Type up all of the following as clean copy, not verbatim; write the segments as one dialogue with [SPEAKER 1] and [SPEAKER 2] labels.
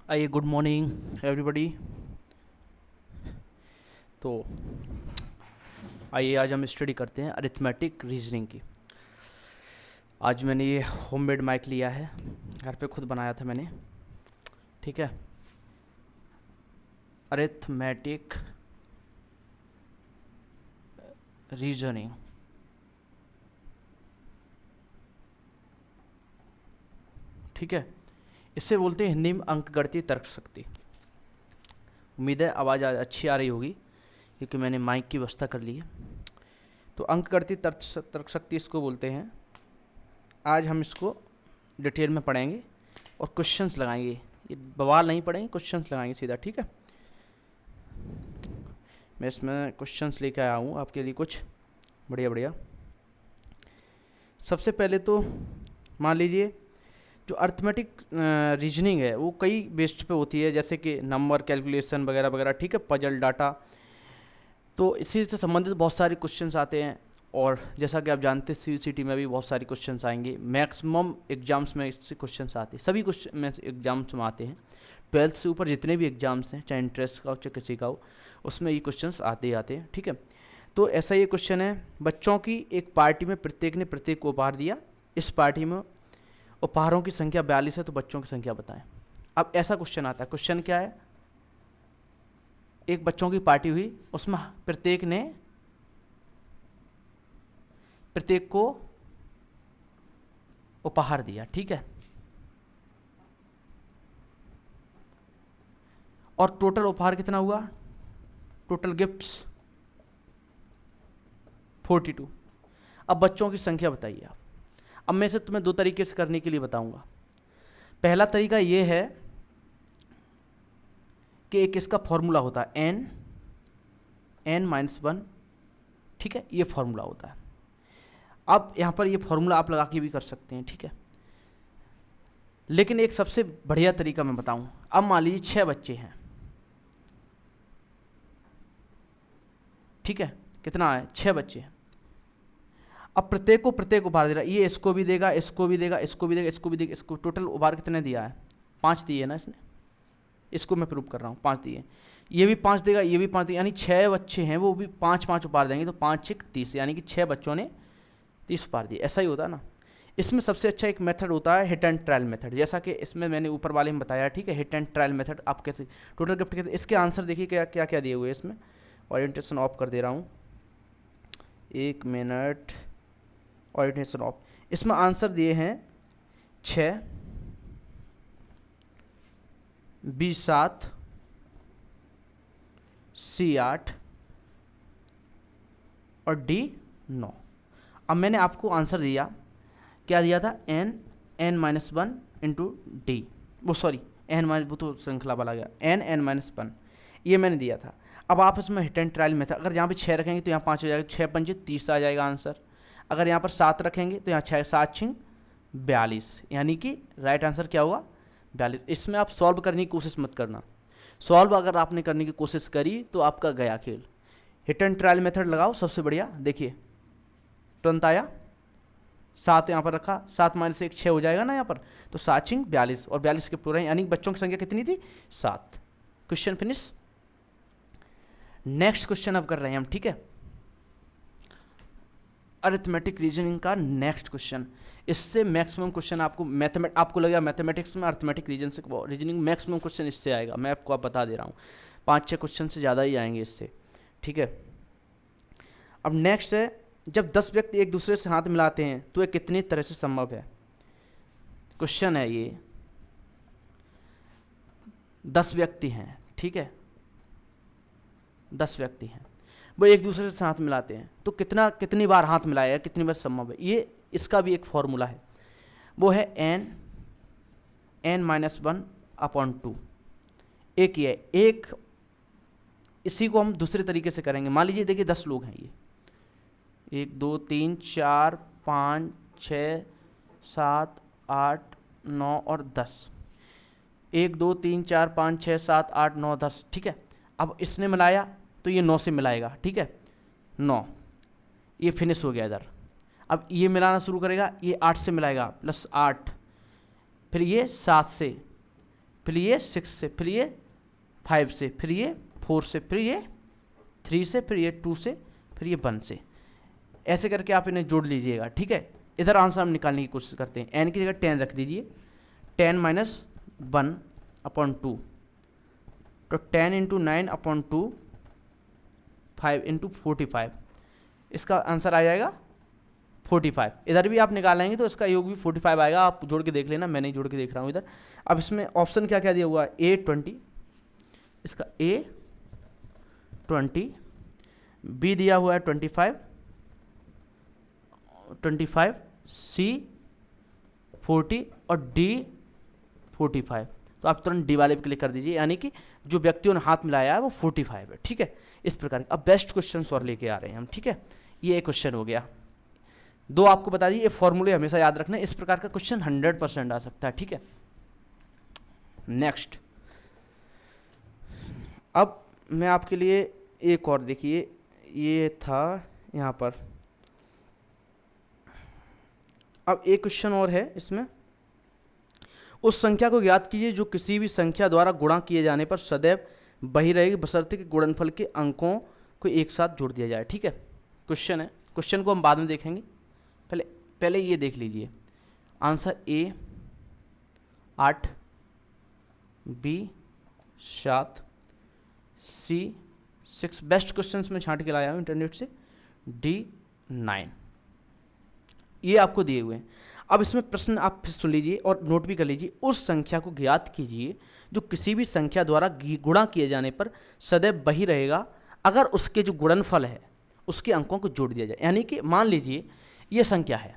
[SPEAKER 1] आइए, good morning everybody. तो आइए आज हम स्टडी करते हैं अरिथमेटिक रीजनिंग की। आज मैंने ये होममेड माइक लिया है, घर पे खुद बनाया था मैंने। ठीक है, अरिथमेटिक रीजनिंग। ठीक है, इससे बोलते हैं हिंदी में अंकगणितीय तर्क शक्ति। उम्मीद है आवाज़ आज अच्छी आ रही होगी क्योंकि मैंने माइक की व्यवस्था कर ली है। तो अंकगणितीय तर्क शक्ति इसको बोलते हैं। आज हम इसको डिटेल में पढ़ेंगे और क्वेश्चंस लगाएंगे। ये बवाल नहीं पढ़ेंगे, क्वेश्चंस लगाएंगे सीधा। ठीक है, मैं इसमें क्वेश्चंस लेकर आया हूँ आपके लिए कुछ बढ़िया बढ़िया। सबसे पहले तो मान लीजिए जो अर्थमेटिक रीजनिंग है वो कई बेस्ड पे होती है, जैसे कि नंबर कैलकुलेशन वगैरह वगैरह। ठीक है, पजल डाटा, तो इसी से संबंधित बहुत सारे क्वेश्चंस आते हैं। और जैसा कि आप जानते हैं CUCT में भी बहुत सारे क्वेश्चंस आएंगे। मैक्सिमम एग्जाम्स में इससे क्वेश्चंस आते हैं, सभी क्वेश्चन में एग्जाम्स में आते हैं। 12th से ऊपर जितने भी एग्जाम्स हैं, चाहे इंट्रेंस का हो चाहे किसी का हो, उसमें ये क्वेश्चंस आते ही आते हैं। ठीक है, तो ऐसा ये क्वेश्चन है, बच्चों की एक पार्टी में प्रत्येक ने प्रत्येक को उपहार दिया। इस पार्टी में उपहारों की संख्या 42 है, तो बच्चों की संख्या बताएं। अब ऐसा क्वेश्चन आता है, क्वेश्चन क्या है, एक बच्चों की पार्टी हुई, उसमें प्रत्येक ने प्रत्येक को उपहार दिया। ठीक है, और टोटल उपहार कितना हुआ, टोटल गिफ्ट्स 42। अब बच्चों की संख्या बताइए आप। अब मैं से तुम्हें दो तरीके से करने के लिए बताऊंगा। पहला तरीका ये है कि एक इसका फॉर्मूला होता है n-1। ठीक है, ये फॉर्मूला होता है। अब यहाँ पर ये फॉर्मूला आप लगा के भी कर सकते हैं। ठीक है, लेकिन एक सबसे बढ़िया तरीका मैं बताऊं। अब मान लीजिए 6 बच्चे हैं। ठीक है, कितना है, 6 बच्चे हैं। अब प्रत्येक को प्रत्येक उपहार दे रहा है, ये इसको भी देगा, इसको भी देगा, इसको भी देगा, इसको भी देगा, इसको। टोटल उपहार कितने दिया है, 5 दिए ना इसने। इसको मैं प्रूव कर रहा हूँ, 5 दिए। ये भी 5 देगा, ये भी 5 देगा, यानी 6 बच्चे हैं, वो भी 5-5 उपहार देंगे, तो 5-6 30, यानी कि 6 बच्चों ने 30 उपहार दिए। ऐसा ही होता है ना। इसमें सबसे अच्छा एक मेथड होता है हिट एंड ट्रायल मेथड, जैसा कि इसमें मैंने ऊपर वाले में बताया। ठीक है, हिट एंड ट्रायल मेथड आप कैसे टोटल गिफ्ट कैसे। इसके आंसर देखिए क्या क्या क्या दिए हुए हैं इसमें। ओरिएंटेशन ऑफ कर दे रहा हूँ, 1 मिनट। ओरिएंटेशन ऑफ, इसमें आंसर दिए हैं 6, B7, C8 और D9। अब मैंने आपको आंसर दिया, क्या दिया था, n-1 इंटू डी, वो सॉरी वो तो श्रृंखला वाला गया, n-1 ये मैंने दिया था। अब आप इसमें हिट एंड ट्रायल मेथड, अगर यहाँ पे 6 रखेंगे तो यहाँ 5 हो जाएगा, 6-5 30 आ जाएगा आंसर। अगर यहाँ पर 7 रखेंगे तो यहाँ 6-7-6 42, यानी कि राइट आंसर क्या होगा, 42। इसमें आप सॉल्व करने की कोशिश मत करना। सॉल्व अगर आपने करने की कोशिश करी तो आपका गया खेल। हिट एंड ट्रायल मेथड लगाओ, सबसे बढ़िया। देखिए तुरंत आया, 7 यहाँ पर रखा, 7 - 1 6 हो जाएगा ना यहाँ पर, तो 7-6 42 और 42 के पूरा, यानी बच्चों की संख्या कितनी थी, 7। Question finish. नेक्स्ट क्वेश्चन अब कर रहे हैं हम। ठीक है, अरिथमेटिक रीजनिंग का नेक्स्ट क्वेश्चन। इससे मैक्सिमम क्वेश्चन आपको लगेगा मैथमेटिक्स में अरिथमेटिक रीजनिंग मैक्सिमम क्वेश्चन इससे आएगा। मैं आपको बता दे रहा हूँ, 5-6 क्वेश्चन से ज़्यादा ही आएंगे इससे। ठीक है, अब नेक्स्ट है, जब 10 व्यक्ति एक दूसरे से हाथ मिलाते हैं तो ये कितनी तरह से संभव है। क्वेश्चन है ये, 10 व्यक्ति हैं। ठीक है, 10 व्यक्ति हैं, वो एक दूसरे से हाथ मिलाते हैं, तो कितनी बार हाथ मिलाया, कितनी बार संभव है। ये इसका भी एक फॉर्मूला है, वो है n-1/2। एक ये एक, इसी को हम दूसरे तरीके से करेंगे। मान लीजिए देखिए 10 लोग हैं, ये 1 2 3 4 5 6 7 8 9 और 10। 1 2 3 4 5 6 7 8 9 10। ठीक है, अब इसने मिलाया तो ये 9 से मिलाएगा। ठीक है, 9, ये फिनिश हो गया इधर। अब ये मिलाना शुरू करेगा, ये 8 से मिलाएगा, +8, फिर ये 7 से, फिर ये 6 से, फिर ये 5 से, फिर ये 4 से, फिर ये 3 से, फिर ये 2 से, फिर ये 1 से। ऐसे करके आप इन्हें जोड़ लीजिएगा, ठीक है। इधर आंसर हम निकालने की कोशिश करते हैं। n की जगह 10 रख दीजिए, 10 माइनस 1 अपॉन 2, तो 10 इंटू 9 अपॉन 2, 5 इंटू 45, इसका आंसर आ जाएगा 45। इधर भी आप निकालेंगे तो इसका योग भी 45 आएगा, आप जोड़ के देख लेना, मैं नहीं जोड़ के देख रहा हूँ इधर। अब इसमें ऑप्शन क्या क्या दिया हुआ है, A20, इसका A20, B दिया हुआ है 25, C 40 और D 45। तो आप तुरंत डी वाले पे क्लिक कर दीजिए, यानी कि जो व्यक्तियों ने हाथ मिलाया है वो 45 है, ठीक है। इस प्रकार अब बेस्ट क्वेश्चन और लेके आ रहे हैं हम, ठीक है। ये एक क्वेश्चन हो गया। दो आपको बता दिए, ये फॉर्मूले हमेशा याद रखना, इस प्रकार का क्वेश्चन 100% आ सकता है, ठीक है। नेक्स्ट, अब मैं आपके लिए एक और, देखिए ये था यहाँ पर, अब एक क्वेश्चन और है इसमें। उस संख्या को ज्ञात कीजिए जो किसी भी संख्या द्वारा गुणा किए जाने पर सदैव वही रहेगी, बशर्ते कि गुणनफल के अंकों को एक साथ जोड़ दिया जाए, ठीक है। क्वेश्चन है, क्वेश्चन को हम बाद में देखेंगे, पहले ये देख लीजिए। Answer A 8, B 7, C 6, best questions में छांट के लाया हूँ इंटरनेट से, D 9, ये आपको दिए हुए हैं। अब इसमें प्रश्न आप फिर सुन लीजिए और नोट भी कर लीजिए। उस संख्या को ज्ञात कीजिए जो किसी भी संख्या द्वारा गुणा किए जाने पर सदैव वही रहेगा अगर उसके जो गुणनफल है उसके अंकों को जोड़ दिया जाए। यानी कि मान लीजिए ये संख्या है,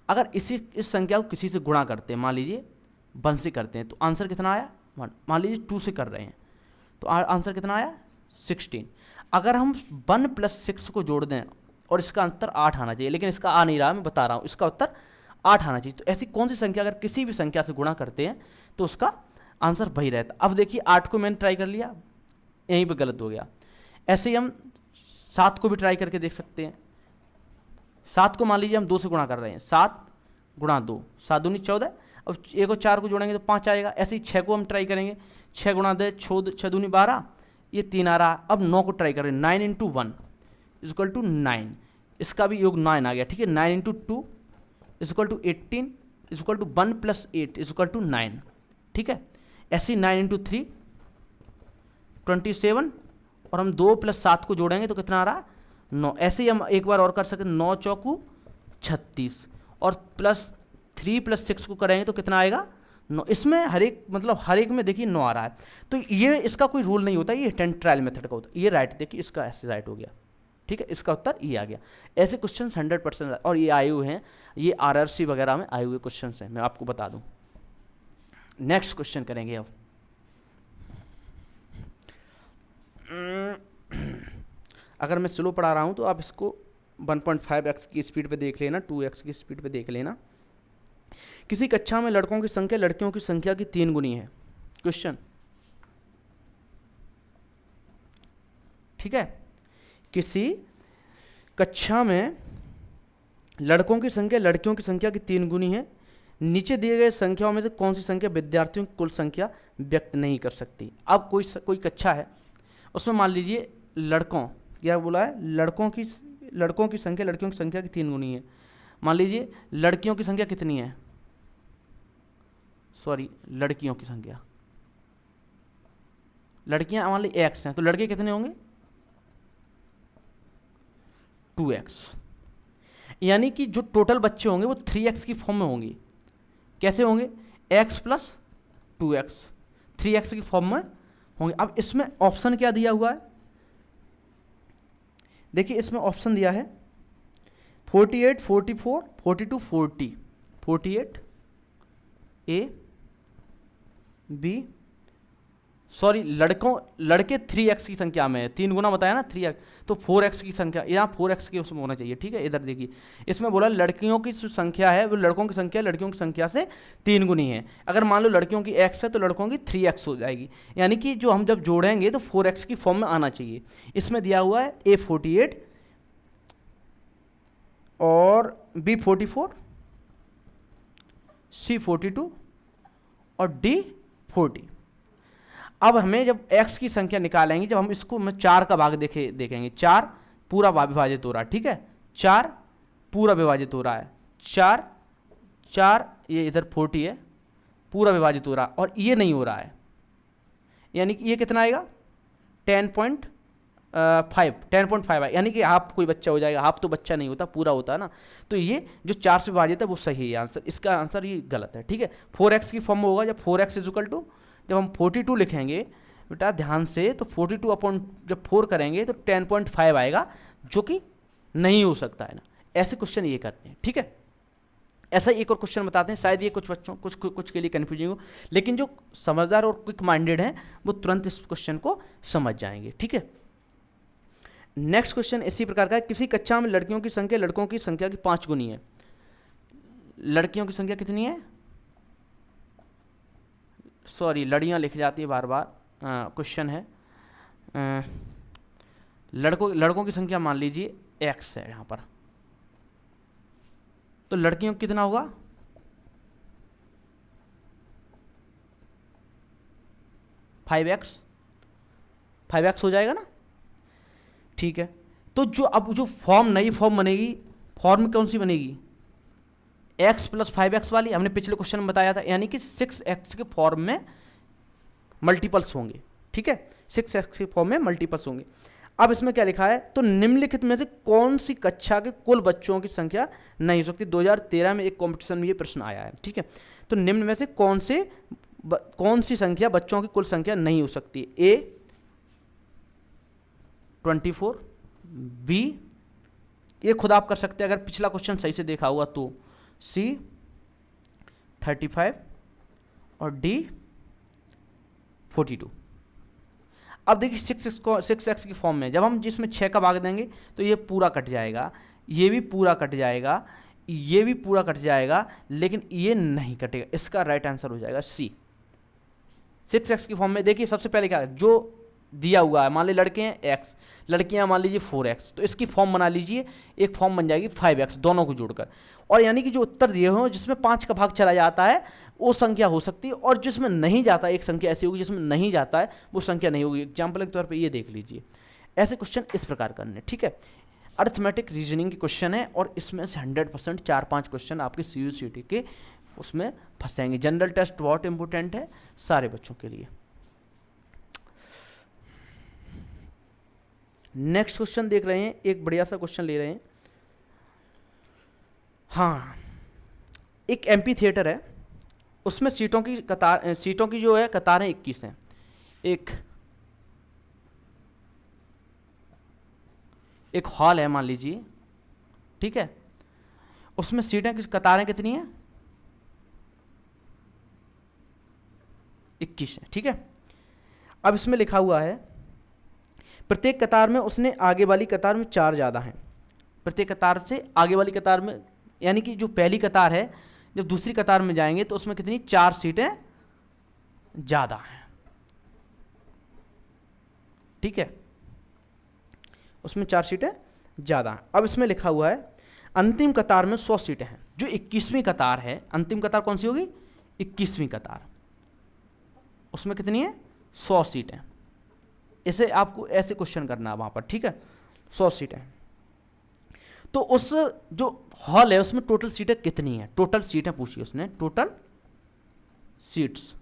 [SPEAKER 1] अगर इस संख्या को किसी से गुणा करते हैं, मान लीजिए 1 से करते हैं, तो आंसर कितना आया 1। मान लीजिए 2 से कर रहे हैं तो आंसर कितना आया 16। अगर हम 1 + 6 को जोड़ दें और इसका उत्तर 8 आना चाहिए, लेकिन इसका आ नहीं रहा, मैं बता रहा हूँ, इसका उत्तर 8 आना चाहिए। तो ऐसी कौन सी संख्या अगर किसी भी संख्या से गुणा करते हैं तो उसका आंसर वही रहता। अब देखिए 8 को मैंने ट्राई कर लिया, यहीं पे गलत हो गया। ऐसे ही हम 7 को भी ट्राई करके देख सकते हैं। 7 को मान लीजिए हम 2 से गुणा कर रहे हैं, 7 × 2, 7 दूनी 14, अब 1 और 4 को जोड़ेंगे तो 5 आएगा। ऐसे ही 6 को हम ट्राई करेंगे, 6 × 2 6 दूनी 12, ये 3 आ रहा। अब 9 को ट्राई करें, 9 × 1 = 9, इसका भी योग 9 आ गया, ठीक है। 9 × 2 = 18 = 1 + 8 = 9, ठीक है। ऐसे ही 9 × 3 27, और हम 2 + 7 को जोड़ेंगे तो कितना आ रहा 9। ऐसे ही हम एक बार और कर सकते हैं, 9 × 4 = 36, और +3 + 6 को करेंगे तो कितना आएगा 9। इसमें हर एक में देखिए 9 आ रहा है। तो ये इसका कोई रूल नहीं होता, ये 10 ट्रायल मेथड का होता है। ये राइट, देखिए इसका ऐसे राइट हो गया, ठीक है। इसका उत्तर ये आ गया। ऐसे क्वेश्चन 100%, और ये आए हुए हैं, ये RRC वगैरह में आए हुए क्वेश्चन हैं, मैं आपको बता दूं। नेक्स्ट क्वेश्चन करेंगे अब। अगर मैं स्लो पढ़ा रहा हूं तो आप इसको 1.5x की स्पीड पे देख लेना, 2x की स्पीड पे देख लेना। किसी कक्षा में लड़कों की संख्या लड़कियों की संख्या की 3 गुनी है। क्वेश्चन, ठीक है। किसी कक्षा में लड़कों की संख्या लड़कियों की संख्या की 3 गुनी है। नीचे दिए गए संख्याओं में से कौन सी संख्या विद्यार्थियों की कुल संख्या व्यक्त नहीं कर सकती। अब कोई कक्षा है, उसमें मान लीजिए लड़कों, क्या बोला है, लड़कों की संख्या लड़कियों की संख्या की 3 गुनी है। मान लीजिए लड़कियों की संख्या कितनी है, सॉरी लड़कियों की संख्या, लड़कियां मान ली x हैं, तो लड़के कितने होंगे 2x। यानी कि जो टोटल बच्चे होंगे वो 3x की फॉर्म में होंगे। कैसे होंगे, x + 2x, 3x की फॉर्म में होंगे। अब इसमें ऑप्शन क्या दिया हुआ है, देखिए इसमें ऑप्शन दिया है 48, 44, 42, 40, 48 A, B, सॉरी लड़के 3x की संख्या में है, 3 गुना बताया ना 3x, तो 4x की संख्या, यहाँ 4x की उसमें होना चाहिए, ठीक है। इधर देखिए इसमें बोला लड़कियों की जो संख्या है वो लड़कों की संख्या लड़कियों की संख्या से 3 गुनी है। अगर मान लो लड़कियों की x है तो लड़कों की 3x हो जाएगी। यानी कि जो हम जब जोड़ेंगे तो 4x की फॉर्म में आना चाहिए। इसमें दिया हुआ है A 48 और B 44, C 42 और D 40। अब हमें जब x की संख्या निकालेंगे, जब हम इसको में 4 का भाग देखेंगे 4 पूरा विभाजित हो रहा है, ठीक है, 4 पूरा विभाजित हो रहा है, 4 4 ये इधर 40 है, पूरा विभाजित हो रहा है, और ये नहीं हो रहा है, यानी कि ये कितना आएगा 10.5 है, यानी कि हाफ कोई बच्चा हो जाएगा, हाफ तो बच्चा नहीं होता, पूरा होता है ना। तो ये जो 4 से विभाजित है वो सही है आंसर, इसका आंसर ये गलत है, ठीक है। 4x की फॉर्म में होगा, जब 4x इज इक्वल टू, जब हम 42 लिखेंगे बेटा ध्यान से, तो 42 अपॉन जब 4 करेंगे तो 10.5 आएगा, जो कि नहीं हो सकता है ना। ऐसे क्वेश्चन ये करते हैं, ठीक है। ऐसा एक और क्वेश्चन बताते हैं, शायद ये कुछ बच्चों कुछ के लिए कन्फ्यूजिंग हो, लेकिन जो समझदार और क्विक माइंडेड हैं वो तुरंत इस क्वेश्चन को समझ जाएंगे, ठीक है। नेक्स्ट क्वेश्चन इसी प्रकार का है, किसी कक्षा में लड़कियों की संख्या लड़कों की संख्या की 5 गुनी है। लड़कियों की संख्या कितनी है, सॉरी लड़ियाँ लिख जाती है बार बार, क्वेश्चन है लड़कों की संख्या मान लीजिए x है यहाँ पर, तो लड़कियों का कितना होगा 5x हो जाएगा ना, ठीक है। तो जो अब जो नई फॉर्म बनेगी, फॉर्म कौन सी बनेगी, x + 5x वाली, हमने पिछले क्वेश्चन में बताया था, यानी कि 6x के फॉर्म में मल्टीपल्स होंगे, ठीक है, 6x के फॉर्म में मल्टीपल्स होंगे। अब इसमें क्या लिखा है, तो निम्नलिखित में से कौन सी कक्षा के कुल बच्चों की संख्या नहीं हो सकती। 2013 में एक कॉम्पिटिशन में ये प्रश्न आया है, ठीक है। तो निम्न में से कौन सी संख्या बच्चों की कुल संख्या नहीं हो सकती। A 24, B ये खुद आप कर सकते हैं अगर पिछला क्वेश्चन सही से देखा हुआ तो, C 35 और D 42। अब देखिए 6x की फॉर्म में जब हम जिसमें 6 का भाग देंगे तो ये पूरा कट जाएगा, ये भी पूरा कट जाएगा, ये भी पूरा कट जाएगा, लेकिन ये नहीं कटेगा। इसका राइट आंसर हो जाएगा C। 6x की फॉर्म में देखिए सबसे पहले क्या जो दिया हुआ है, मान लीजिए लड़के हैं x, लड़कियां मान लीजिए 4x, तो इसकी फॉर्म बना लीजिए, एक फॉर्म बन जाएगी 5x दोनों को जोड़कर। और यानी कि जो उत्तर दिए हो जिसमें 5 का भाग चला जाता है वो संख्या हो सकती है, और जिसमें नहीं जाता, एक संख्या ऐसी होगी जिसमें नहीं जाता है वो संख्या नहीं होगी। एग्जाम्पल के तौर पे ये देख लीजिए, ऐसे क्वेश्चन इस प्रकार करने, ठीक है। अर्थमेटिक रीजनिंग के क्वेश्चन है, और इसमें से 100% 4-5 क्वेश्चन आपके CUCT के उसमें फंसेंगे। जनरल टेस्ट बहुत इंपॉर्टेंट है सारे बच्चों के लिए। नेक्स्ट क्वेश्चन देख रहे हैं, एक बढ़िया सा क्वेश्चन ले रहे हैं। हाँ, एक एमपी थिएटर है, उसमें सीटों की जो है कतारें 21 हैं। एक हॉल है मान लीजिए, ठीक है, उसमें सीटें की कतारें कितनी हैं 21 है, ठीक है। अब इसमें लिखा हुआ है प्रत्येक कतार में उसने आगे वाली कतार में 4 ज़्यादा हैं। प्रत्येक कतार से आगे वाली कतार में, यानी कि जो पहली कतार है जब दूसरी कतार में जाएंगे तो उसमें कितनी 4 सीटें ज़्यादा हैं, ठीक है, उसमें 4 सीटें ज़्यादा हैं। अब इसमें लिखा हुआ है अंतिम कतार में 100 सीटें हैं। जो 21वीं कतार है, अंतिम कतार कौन सी होगी 21वीं कतार, उसमें कितनी है 100 सीटें। इसे आपको ऐसे क्वेश्चन करना है वहाँ पर, ठीक है, 100 सीटें। तो उस जो हॉल है उसमें टोटल सीटें कितनी हैं, टोटल सीटें पूछी उसने, टोटल सीट्स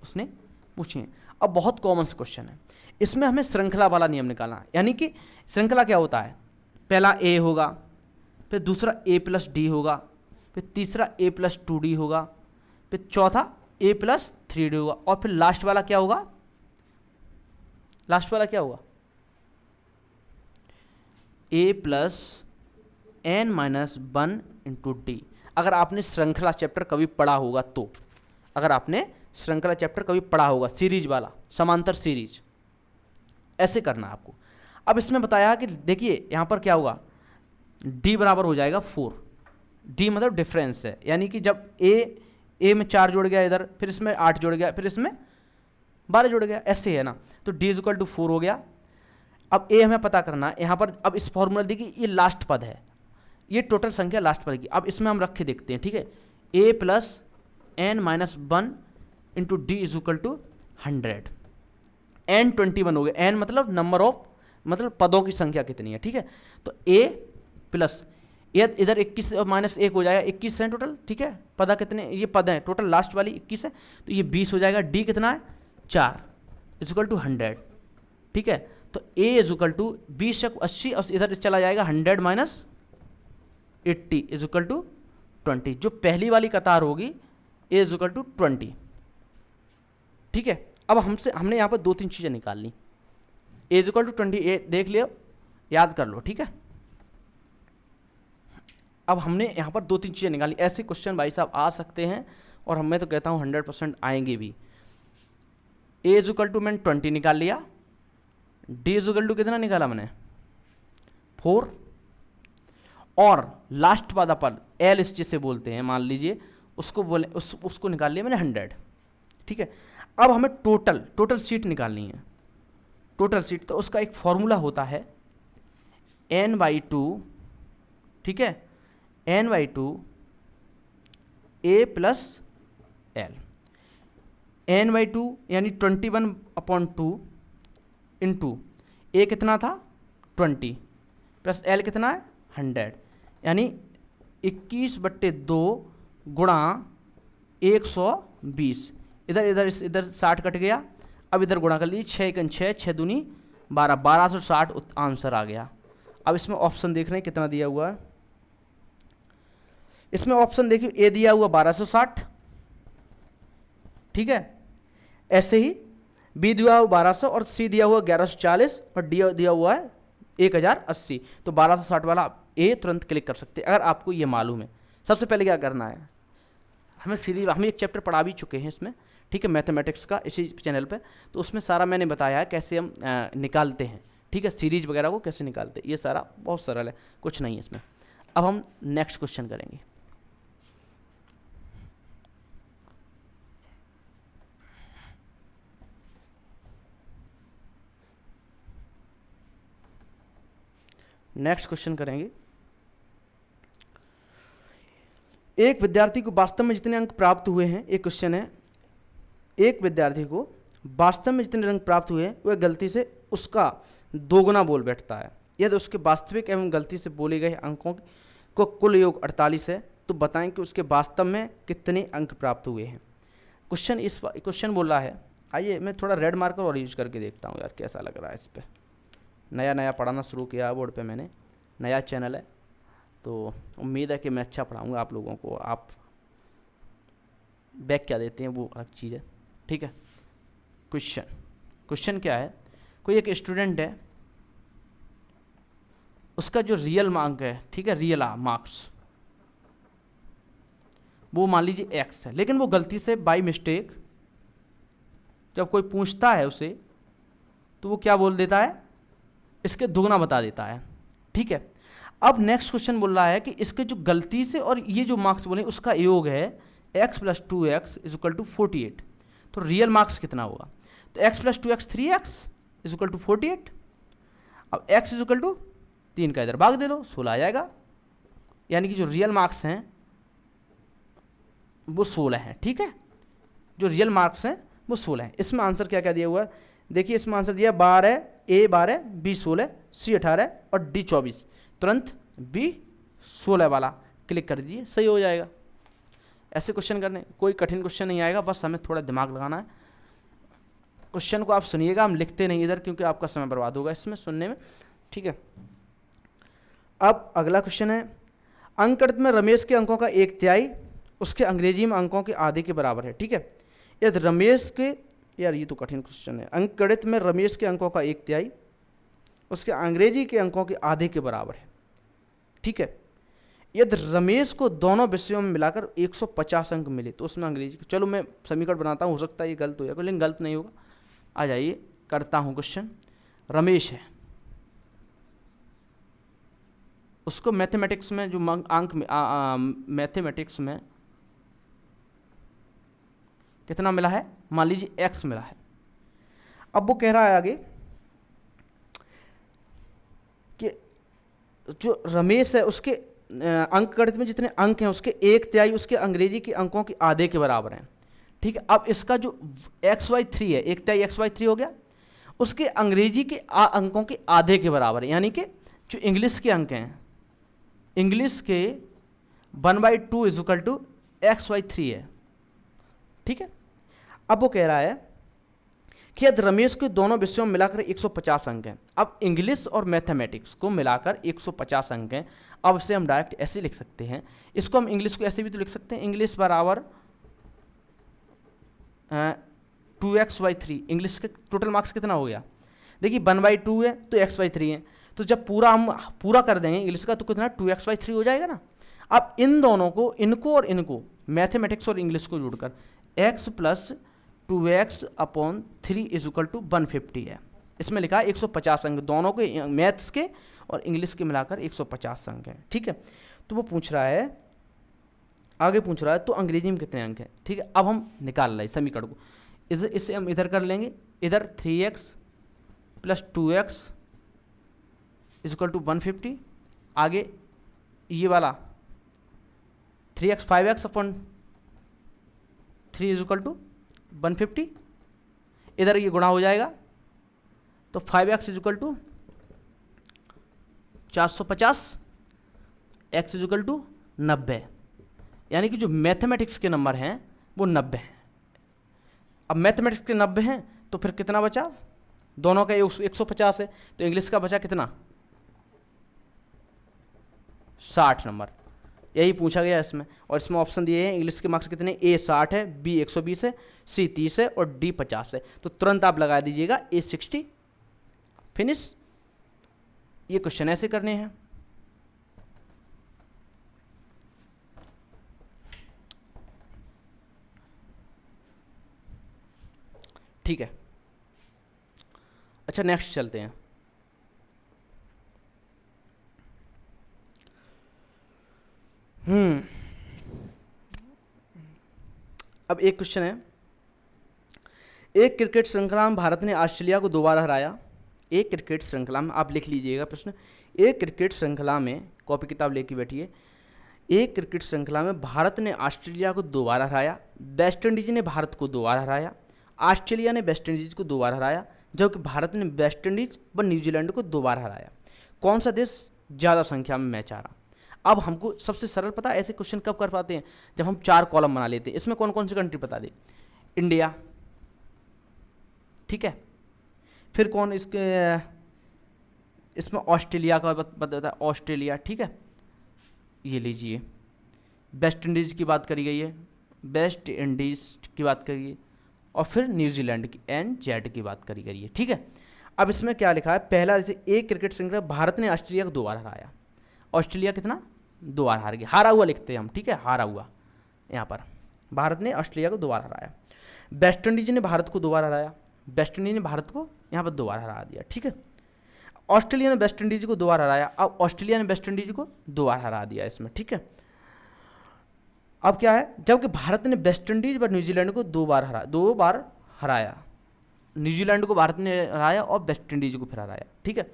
[SPEAKER 1] उसने पूछी हैं। अब बहुत कॉमन क्वेश्चन है, इसमें हमें श्रृंखला वाला नियम निकालना है। यानी कि श्रृंखला क्या होता है, पहला A होगा, फिर दूसरा A + D होगा, फिर तीसरा A + 2D होगा, फिर चौथा A + 3D होगा, और फिर लास्ट वाला क्या होगा, लास्ट वाला क्या होगा A + n-1 × D। अगर आपने श्रृंखला चैप्टर कभी पढ़ा होगा तो, अगर आपने श्रृंखला चैप्टर कभी पढ़ा होगा, सीरीज वाला, समांतर सीरीज, ऐसे करना आपको। अब इसमें बताया कि देखिए यहाँ पर क्या होगा, D बराबर हो जाएगा 4। D मतलब डिफरेंस है, यानी कि जब A में 4 जुड़ गया इधर, फिर इसमें 8 जुड़ गया, फिर इसमें 12 जुड़ गया, ऐसे है ना। तो D = 4 हो गया। अब A हमें पता करना है यहाँ पर। अब इस फॉर्मूला देखिए ये लास्ट पद है, ये टोटल संख्या लास्ट पद की। अब इसमें हम रख के देखते हैं, ठीक है। A + n-1 × D = 100, n 21 हो गया, n मतलब नंबर ऑफ, मतलब पदों की संख्या कितनी है, ठीक है। तो a प्लस इधर 21 और -1 हो जाएगा, 21 है टोटल, ठीक है। पदा कितने, ये पद हैं टोटल, लास्ट वाली 21 है, तो ये 20 हो जाएगा। d कितना है 4 इक्वल टू 100, ठीक है। तो a इक्वल टू 20 से 80 और इधर चला जाएगा 100 माइनस 80 इक्वल टू 20। जो पहली वाली कतार होगी a इक्वल टू 20, ठीक है। अब हमने यहाँ पर 2-3 चीज़ें निकाल ली। a इक्वल टू 20 ए देख लियो, याद कर लो, ठीक है। अब हमने यहाँ पर 2-3 चीज़ें निकाली। ऐसे क्वेश्चन भाई साहब आ सकते हैं, और मैं तो कहता हूँ 100% आएंगे भी। a इक्वल टू मैंने 20 निकाल लिया, d इक्वल टू कितना निकाला मैंने 4, और लास्ट वाला पद l जिसे बोलते हैं, मान लीजिए उसको उसको निकाल लिया मैंने 100, ठीक है। अब हमें टोटल सीट निकालनी है। टोटल सीट, तो उसका एक फॉर्मूला होता है n/2, ठीक है, n/2 a plus l, n/2 यानी 21/2 इंटू a कितना था 20 प्लस l कितना है 100, यानी 21/2 गुणा 120। इधर 60 कट गया, अब इधर गुणा कर लीजिए, 6 × 6 6 दूनी 12, 1260 आंसर आ गया। अब इसमें ऑप्शन देख रहे हैं कितना दिया हुआ है। इसमें ऑप्शन देखिए, ए दिया हुआ 1260, ठीक है, ऐसे ही बी दिया हुआ 1200 और सी दिया हुआ 1140 और डी दिया हुआ है 1080। तो 1260 वाला ए तुरंत क्लिक कर सकते हैं अगर आपको ये मालूम है। सबसे पहले क्या करना है, हम एक चैप्टर पढ़ा भी चुके हैं इसमें, ठीक है, मैथमेटिक्स का, इसी चैनल पे। तो उसमें सारा मैंने बताया है कैसे हम निकालते हैं, ठीक है, सीरीज वगैरह को कैसे निकालते हैं। ये सारा बहुत सरल है, कुछ नहीं है इसमें। अब हम नेक्स्ट क्वेश्चन करेंगे। नेक्स्ट क्वेश्चन करेंगे, एक विद्यार्थी को वास्तव में जितने अंक प्राप्त हुए हैं, एक क्वेश्चन है, एक विद्यार्थी को वास्तव में जितने अंक प्राप्त हुए हैं वह गलती से उसका 2 गुना बोल बैठता है। यदि उसके वास्तविक एवं गलती से बोले गए अंकों को कुल योग 48 है, तो बताएं कि उसके वास्तव में कितने अंक प्राप्त हुए हैं। क्वेश्चन बोल रहा है, आइए मैं थोड़ा रेड मार्कर और यूज करके देखता हूँ यार कैसा लग रहा है। इस पर नया पढ़ाना शुरू किया बोर्ड पे मैंने, नया चैनल है, तो उम्मीद है कि मैं अच्छा पढ़ाऊँगा आप लोगों को। आप बैक क्या देते हैं वो अलग चीज़ है, ठीक है। क्वेश्चन क्या है, कोई एक स्टूडेंट है, उसका जो रियल मार्क है, ठीक है, रियल मार्क्स वो मान लीजिए x है, लेकिन वो गलती से बाय मिस्टेक जब कोई पूछता है उसे, तो वो क्या बोल देता है, इसके दुगना बता देता है, ठीक है। अब नेक्स्ट क्वेश्चन बोल रहा है कि इसके जो गलती से और ये जो मार्क्स बोले उसका योग है x + 2x = 48। तो रियल मार्क्स कितना होगा, तो x + 2x 3x = 48। अब x = 3 का इधर भाग दे लो, 16 आ जाएगा, यानी कि जो रियल मार्क्स हैं वो 16 हैं, ठीक है, जो रियल मार्क्स हैं वो 16 हैं। इसमें आंसर क्या क्या दिया हुआ है, देखिए इसमें आंसर दिया 12, A 12, B 16, C 18 और D 24। तुरंत B 16 वाला क्लिक कर दीजिए, सही हो जाएगा। ऐसे क्वेश्चन करने, कोई कठिन क्वेश्चन नहीं आएगा, बस हमें थोड़ा दिमाग लगाना है। क्वेश्चन को आप सुनिएगा, हम लिखते नहीं इधर क्योंकि आपका समय बर्बाद होगा इसमें सुनने में, ठीक है। अब अगला क्वेश्चन है, अंकगणित में रमेश के अंकों का 1/3 उसके अंग्रेजी में अंकों के आधे के बराबर है, ठीक है। यदि रमेश के, यार ये तो कठिन क्वेश्चन है, अंकगणित में रमेश के अंकों का 1/3 उसके अंग्रेजी के अंकों के आधे के बराबर है, ठीक है। यदि रमेश को दोनों विषयों में मिलाकर 150 अंक मिले तो उसमें अंग्रेजी, चलो मैं समीकरण बनाता हूँ, हो सकता है ये गलत हो जाएगा, लेकिन गलत नहीं होगा। आ जाइए करता हूँ क्वेश्चन। रमेश है, उसको मैथमेटिक्स में जो अंक मैथमेटिक्स में कितना मिला है, मान लीजिए x मिला है। अब वो कह रहा है आगे कि जो रमेश है उसके अंकगणित में जितने अंक हैं उसके 1/3 उसके अंग्रेजी के अंकों के आधे के बराबर हैं, ठीक है। अब इसका जो XY3 है, 1/XY3 हो गया, उसके अंग्रेजी के अंकों के आधे के बराबर है, यानी कि जो इंग्लिश के अंक हैं, इंग्लिश के 1/2 इज इक्वल टू XY3 है। ठीक है। अब वो कह रहा है कि यदि रमेश के दोनों विषयों में मिलाकर 150 अंक हैं, अब इंग्लिश और मैथमेटिक्स को मिलाकर 150 अंक हैं, अब इसे हम डायरेक्ट ऐसे लिख सकते हैं, इसको हम इंग्लिश को ऐसे भी तो लिख सकते हैं, इंग्लिश बराबर 2XY3। इंग्लिश के टोटल मार्क्स कितना हो गया, देखिए 1/2 है तो XY3 है, तो जब पूरा हम पूरा कर देंगे इंग्लिश का तो कितना 2XY3 हो जाएगा ना। अब इन दोनों को, इनको और इनको, मैथमेटिक्स और इंग्लिश को जोड़कर x + 2x/3 is equal to 150 है। इसमें लिखा है 150 अंक, दोनों के मैथ्स के और इंग्लिश के मिलाकर 150 अंक हैं। ठीक है। तो वो पूछ रहा है, आगे पूछ रहा है तो अंग्रेजी में कितने अंक हैं। ठीक है। अब हम निकाल रहे हैं समीकरण को, इसे हम इधर कर लेंगे, इधर 3x + 2x is equal to 150, आगे ये वाला 3x 5x/3 is equal to 150, इधर ये गुणा हो जाएगा तो 5x is equal to 450, x is equal to 90, यानी कि जो मैथमेटिक्स के नंबर हैं वो 90 हैं। अब मैथमेटिक्स के 90 हैं तो फिर कितना बचा, दोनों का 150 है तो इंग्लिश का बचा कितना 60 नंबर, यही पूछा गया इसमें। और इसमें ऑप्शन दिए हैं, इंग्लिश के मार्क्स कितने, A 60 है, B 120 है, C 30 है और D 50 है। तो तुरंत आप लगा दीजिएगा A 60, फिनिश। ये क्वेश्चन ऐसे करने हैं। ठीक है। अच्छा नेक्स्ट चलते हैं। अब एक क्वेश्चन है, एक क्रिकेट श्रृंखला में भारत ने ऑस्ट्रेलिया को 2 बार हराया। एक क्रिकेट श्रृंखला में, आप लिख लीजिएगा प्रश्न, एक क्रिकेट श्रृंखला में, कॉपी किताब लेके बैठिए, एक क्रिकेट श्रृंखला में भारत ने ऑस्ट्रेलिया को 2 बार हराया, वेस्ट इंडीज ने भारत को 2 बार हराया, ऑस्ट्रेलिया ने वेस्ट इंडीज को 2 बार हराया, जबकि भारत ने वेस्ट इंडीज व न्यूजीलैंड को 2 बार हराया। कौन सा देश ज़्यादा संख्या में मैच हारा। अब हमको सबसे सरल पता है ऐसे क्वेश्चन कब कर पाते हैं, जब हम 4 कॉलम बना लेते हैं। इसमें कौन कौन सी कंट्री बता दे, इंडिया, ठीक है, फिर कौन इसमें ऑस्ट्रेलिया का बताता है, ऑस्ट्रेलिया, ठीक है, ये लीजिए, वेस्ट इंडीज़ की बात करी गई है, वेस्ट इंडीज़ की बात करी गई, और फिर न्यूजीलैंड की NZ की बात करी गई है। ठीक है। अब इसमें क्या लिखा है, पहला जैसे एक क्रिकेट श्रृंखला भारत ने ऑस्ट्रेलिया को 2 बार हराया, ऑस्ट्रेलिया कितना 2 बार हार गया, हारा हुआ लिखते हैं हम, ठीक है, हारा हुआ, यहाँ पर भारत ने ऑस्ट्रेलिया को 2 बार हराया। वेस्ट इंडीज ने भारत को 2 बार हराया, वेस्ट इंडीज ने भारत को यहाँ पर 2 बार हरा दिया। ठीक है। ऑस्ट्रेलिया ने वेस्ट इंडीज को 2 बार हराया, अब ऑस्ट्रेलिया ने वेस्ट इंडीज को 2 बार हरा दिया इसमें। ठीक है। अब क्या है, जबकि भारत ने वेस्ट इंडीज व न्यूजीलैंड को 2 बार हराया, न्यूजीलैंड को भारत ने हराया और वेस्ट इंडीज को फिर हराया। ठीक है।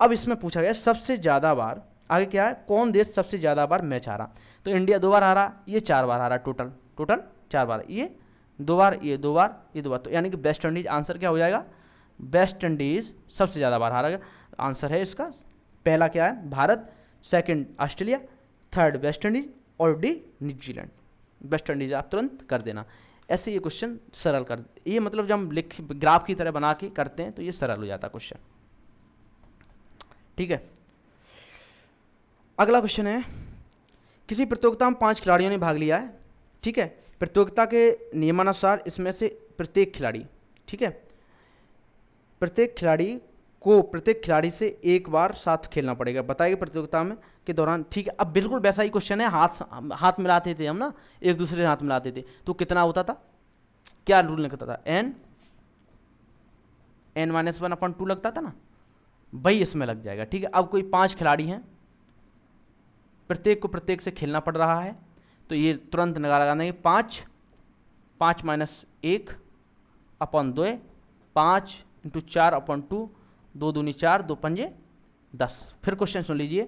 [SPEAKER 1] अब इसमें पूछा गया सबसे ज़्यादा बार, आगे क्या है, कौन देश सबसे ज़्यादा बार मैच हारा। तो इंडिया 2 बार हारा, ये 4 बार हारा, टोटल 4 बार, ये 2 बार, ये 2 बार, ये 2 बार, तो यानी कि वेस्ट इंडीज आंसर क्या हो जाएगा, वेस्ट इंडीज सबसे ज़्यादा बार हारा। आंसर है इसका पहला क्या है, Bharat, second Australia, third West Indies और D न्यूजीलैंड। वेस्ट इंडीज आप तुरंत कर देना, ऐसे ये क्वेश्चन सरल कर, ये मतलब जब हम लिख ग्राफ की तरह बना के करते हैं तो ये सरल हो जाता क्वेश्चन। ठीक है। अगला क्वेश्चन है, किसी प्रतियोगिता में 5 खिलाड़ियों ने भाग लिया है। ठीक है। प्रतियोगिता के नियमानुसार इसमें से प्रत्येक खिलाड़ी, ठीक है, प्रत्येक खिलाड़ी से एक बार साथ खेलना पड़ेगा, बताइए प्रतियोगिता में के दौरान। ठीक है। अब बिल्कुल वैसा ही क्वेश्चन है, हाथ मिलाते थे हम ना, एक दूसरे से हाथ मिलाते थे, तो कितना होता था, क्या रूल निकलता था, n-1/2 लगता था ना, वही इसमें लग जाएगा। ठीक है। अब कोई 5 खिलाड़ी हैं, प्रत्येक को प्रत्येक से खेलना पड़ रहा है, तो ये तुरंत लगाने 5 -1/2, 5 × 4/2, 2 दूनी 4, 2 पंजे 10। फिर क्वेश्चन सुन लीजिए,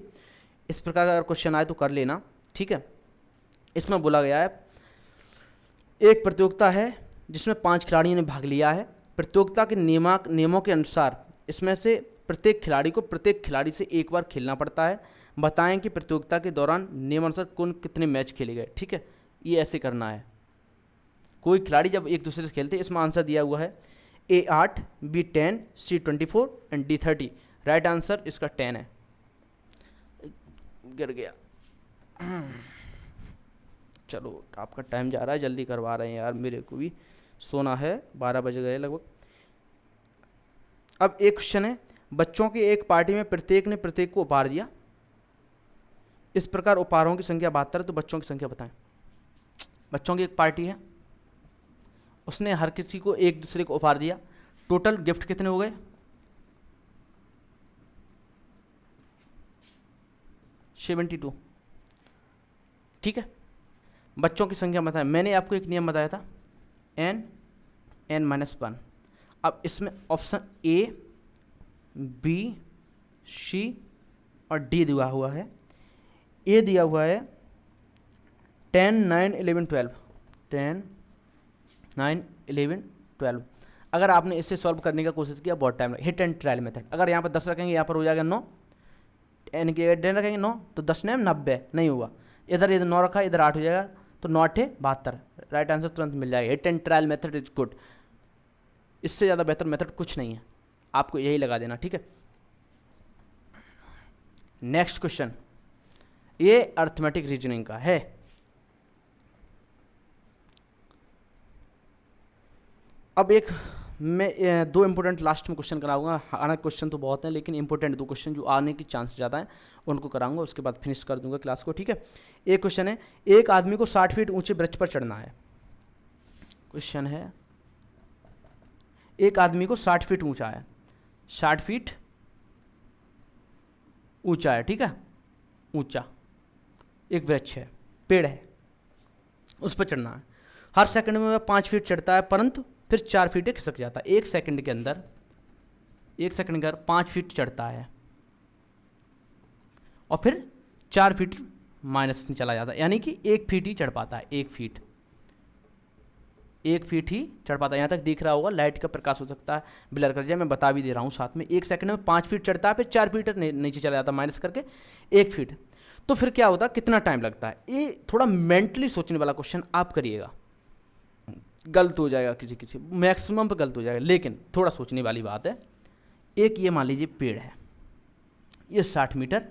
[SPEAKER 1] इस प्रकार का अगर क्वेश्चन आए तो कर लेना। ठीक है। इसमें बोला गया है एक प्रतियोगिता है जिसमें 5 खिलाड़ियों ने भाग लिया है। प्रतियोगिता के नियमों के अनुसार इसमें से प्रत्येक खिलाड़ी को प्रत्येक खिलाड़ी से एक बार खेलना पड़ता है। बताएं कि प्रतियोगिता के दौरान नियमानुसार कुल कितने मैच खेले गए। ठीक है, ये ऐसे करना है। कोई खिलाड़ी जब एक दूसरे से खेलते हैं, इसमें आंसर दिया हुआ है A 8, B 10, C 24 and D 30। Right answer इसका 10 है। गिर गया। चलो आपका टाइम जा रहा है, जल्दी करवा रहे हैं यार, मेरे को भी सोना है, 12 बज गए लगभग। अब एक क्वेश्चन है, बच्चों की एक पार्टी में प्रत्येक ने प्रत्येक को उपहार दिया। इस प्रकार उपहारों की संख्या 72 है, तो बच्चों की संख्या बताएं। बच्चों की एक पार्टी है, उसने हर किसी को एक दूसरे को उपहार दिया। टोटल गिफ्ट कितने हो गए? 72। ठीक है, बच्चों की संख्या बताएं। मैंने आपको एक नियम बताया था, n-1। अब इसमें ऑप्शन A, B, C और D दिया हुआ है। A दिया हुआ है 10, 9, 11, 12। 10, 9, 11, 12। अगर आपने इससे सॉल्व करने का कोशिश किया बहुत टाइम लगे। Hit and trial method. अगर यहाँ पर 10 रखेंगे, यहाँ पर हो जाएगा 9, एन के 10 रखेंगे 9, तो 10 ने 90 नहीं हुआ। इधर 9 रखा, इधर 8 हो जाएगा, तो 9 8 72। राइट आंसर तुरंत मिल जाएगा। Hit and trial method is good. इससे ज़्यादा बेहतर मेथड कुछ नहीं है, आपको यही लगा देना। ठीक है, नेक्स्ट क्वेश्चन, ये अर्थमेटिक रीजनिंग का है। अब एक मैं 2 इंपॉर्टेंट लास्ट में क्वेश्चन कराऊंगा। हालांकि क्वेश्चन तो बहुत हैं, लेकिन इंपॉर्टेंट 2 क्वेश्चन जो आने की चांस ज़्यादा है उनको कराऊंगा, उसके बाद फिनिश कर दूंगा क्लास को। ठीक है, एक क्वेश्चन है, एक आदमी को 60 फीट ऊंचे वृक्ष पर चढ़ना है। क्वेश्चन है, एक आदमी को 60 फीट ऊंचा है, 60 फीट ऊंचा है। ठीक है, ऊंचा एक वृक्ष है, पेड़ है, उस पर चढ़ना है। हर सेकंड में वह 5 फीट चढ़ता है, परंतु फिर 4 फीट खिसक जाता है। 1 सेकंड के अंदर 5 फीट चढ़ता है और फिर 4 फीट माइनस में चला जाता है, यानी कि 1 फीट ही चढ़ पाता है। 1 फीट ही चढ़ पाता है। यहाँ तक दिख रहा होगा, लाइट का प्रकाश हो सकता है ब्लर कर जाए, मैं बता भी दे रहा हूँ साथ में। 1 सेकंड में 5 फीट चढ़ता है, फिर 4 फीट नीचे चला जाता है माइनस करके 1 फीट। तो फिर क्या होता है, कितना टाइम लगता है? ये थोड़ा मेंटली सोचने वाला क्वेश्चन आप करिएगा। गलत हो जाएगा, किसी मैक्सिमम पे गलत हो जाएगा, लेकिन थोड़ा सोचने वाली बात है। एक ये मान लीजिए पेड़ है, ये 60 मीटर,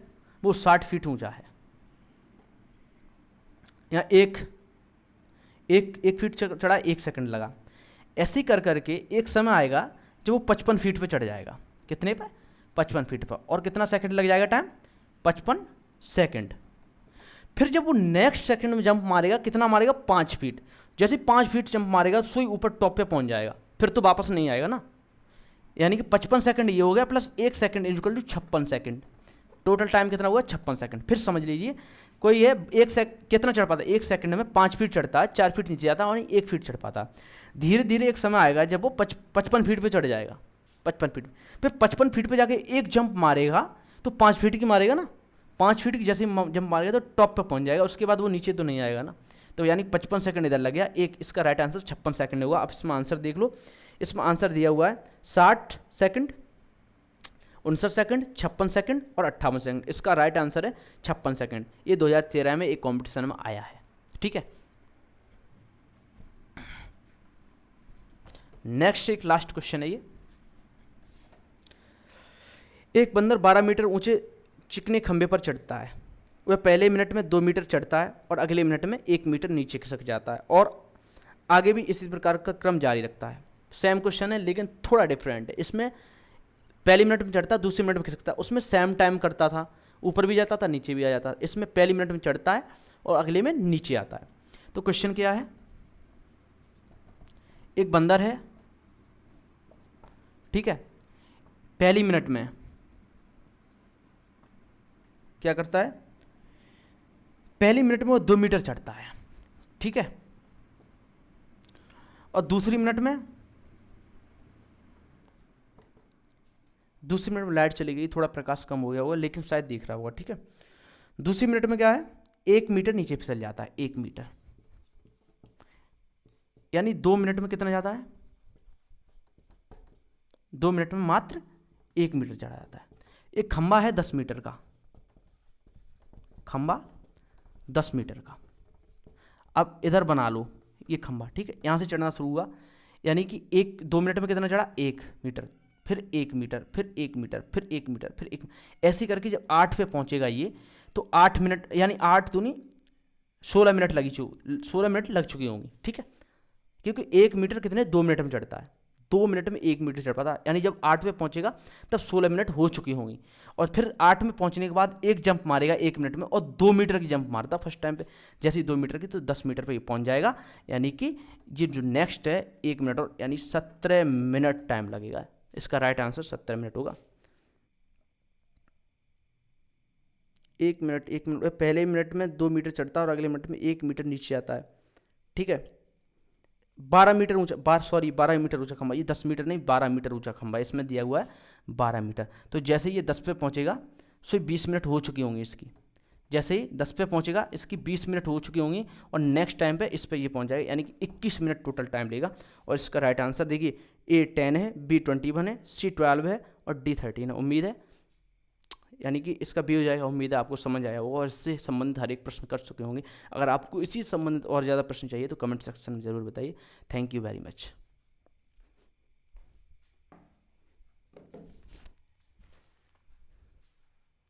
[SPEAKER 1] वो 60 फीट ऊंचा है। यहाँ एक फीट चढ़ा, 1 सेकंड लगा। ऐसे ही कर करके एक समय आएगा जब वो 55 फीट पे चढ़ जाएगा। कितने पे? 55 फीट पर। और कितना सेकंड लग जाएगा टाइम? 55 सेकंड। फिर जब वो नेक्स्ट सेकंड में जंप मारेगा, कितना मारेगा? 5 फीट। जैसे 5 फीट जंप मारेगा, सोई ऊपर टॉप पे पहुंच जाएगा, फिर तो वापस नहीं आएगा ना। यानी कि 55 सेकंड ये हो गया, plus 1 second equal to 56 second. Total time कितना हुआ? 56 सेकंड। फिर समझ लीजिए, कोई है कितना चढ़ पाता है? 1 सेकंड में 5 फीट चढ़ता है, 4 फीट नीचे जाता है और 1 फीट चढ़ पाता है। धीरे धीरे एक समय आएगा जब वो 55 फीट पे चढ़ जाएगा। 55 फीट, फिर 55 फीट पे जाके एक जंप मारेगा, तो 5 फीट की मारेगा ना। 5 फीट की जैसे जंप मारेगा तो टॉप पे पहुंच जाएगा, उसके बाद वो नीचे तो नहीं आएगा ना। तो यानी 55 सेकंड इधर लग गया। इसका राइट आंसर 56 सेकंड होगा। अब इसमें आंसर देख लो, इसमें आंसर दिया हुआ है 60 सेकंड, 59 सेकंड, 56 सेकंड और 58 सेकंड। इसका राइट आंसर है 56 सेकंड। ये 2013 में एक कॉम्पिटिशन में आया है। ठीक है, नेक्स्ट एक लास्ट क्वेश्चन है ये। एक बंदर 12 मीटर ऊंचे चिकने खंबे पर चढ़ता है। वह पहले मिनट में 2 मीटर चढ़ता है और अगले मिनट में 1 मीटर नीचे खिसक जाता है, और आगे भी इसी प्रकार का क्रम जारी रखता है। सेम क्वेश्चन है लेकिन थोड़ा डिफरेंट है। इसमें पहली मिनट में चढ़ता है, दूसरी मिनट में खिसकता है। उसमें सेम टाइम करता था, ऊपर भी जाता था, नीचे भी आ जाता था। इसमें पहली मिनट में चढ़ता है और अगले में नीचे आता है। तो क्वेश्चन क्या है? एक बंदर है, ठीक है, पहली मिनट में क्या करता है? पहली मिनट में वो 2 मीटर चढ़ता है, ठीक है, और दूसरी मिनट में लाइट चली गई, थोड़ा प्रकाश कम हो गया होगा, लेकिन शायद दिख रहा होगा। ठीक है, दूसरी मिनट में क्या है? 1 मीटर नीचे फिसल जाता है। 1 मीटर यानी 2 मिनट में कितना जाता है, 2 मिनट में मात्र 1 मीटर चढ़ा जाता है। एक खंबा है 10 मीटर का, खंबा 10 मीटर का। अब इधर बना लो ये खंबा, ठीक है, यहाँ से चढ़ना शुरू हुआ, यानी कि 2 मिनट में कितना चढ़ा, 1 मीटर, फिर 1 मीटर, फिर 1 मीटर, फिर 1 मीटर, फिर 1, ऐसे करके जब 8 पे पहुंचेगा ये, तो 8 मिनट, यानी 8 तो नहीं 16 मिनट 16 मिनट लग चुकी होंगी, ठीक है, क्योंकि 1 मीटर कितने 2 मिनट में चढ़ता है, 2 मिनट में 1 मीटर चढ़ पाता है, यानी जब 8 पे पहुंचेगा तब 16 मिनट हो चुकी होंगी। और फिर 8 में पहुंचने के बाद एक जंप मारेगा 1 मिनट में, और 2 मीटर की जंप मारता फर्स्ट टाइम पे, जैसे ही 2 मीटर की, तो 10 मीटर पे पहुंच जाएगा, यानी कि ये जो नेक्स्ट है 1 मिनट और, यानी 17 मिनट टाइम लगेगा। इसका राइट आंसर 17 मिनट होगा। 1 मिनट, 1 मिनट, पहले मिनट में 2 मीटर चढ़ता है और अगले मिनट में 1 मीटर नीचे आता है, ठीक है। 12 मीटर ऊंचा, 12 मीटर ऊंचा खंबा, ये 10 मीटर नहीं 12 मीटर ऊंचा खंबा, इसमें दिया हुआ है 12 मीटर। तो जैसे ये 10 पे पहुंचेगा, सो 20 मिनट हो चुकी होंगी इसकी, जैसे ही 10 पे पहुंचेगा इसकी 20 मिनट हो चुकी होंगी, और नेक्स्ट टाइम पे इस पे ये पहुंच जाएगा, यानी कि 21 मिनट टोटल टाइम लेगा। और इसका राइट आंसर देखिए, A 10 है, B 21 है, C 12 है और D 13 है। उम्मीद है, यानी कि इसका भी हो जाएगा, उम्मीद है आपको समझ आया होगा और इससे संबंधित हर एक प्रश्न कर चुके होंगे। अगर आपको इसी संबंधित और ज़्यादा प्रश्न चाहिए तो कमेंट सेक्शन में ज़रूर बताइए। Thank you very much.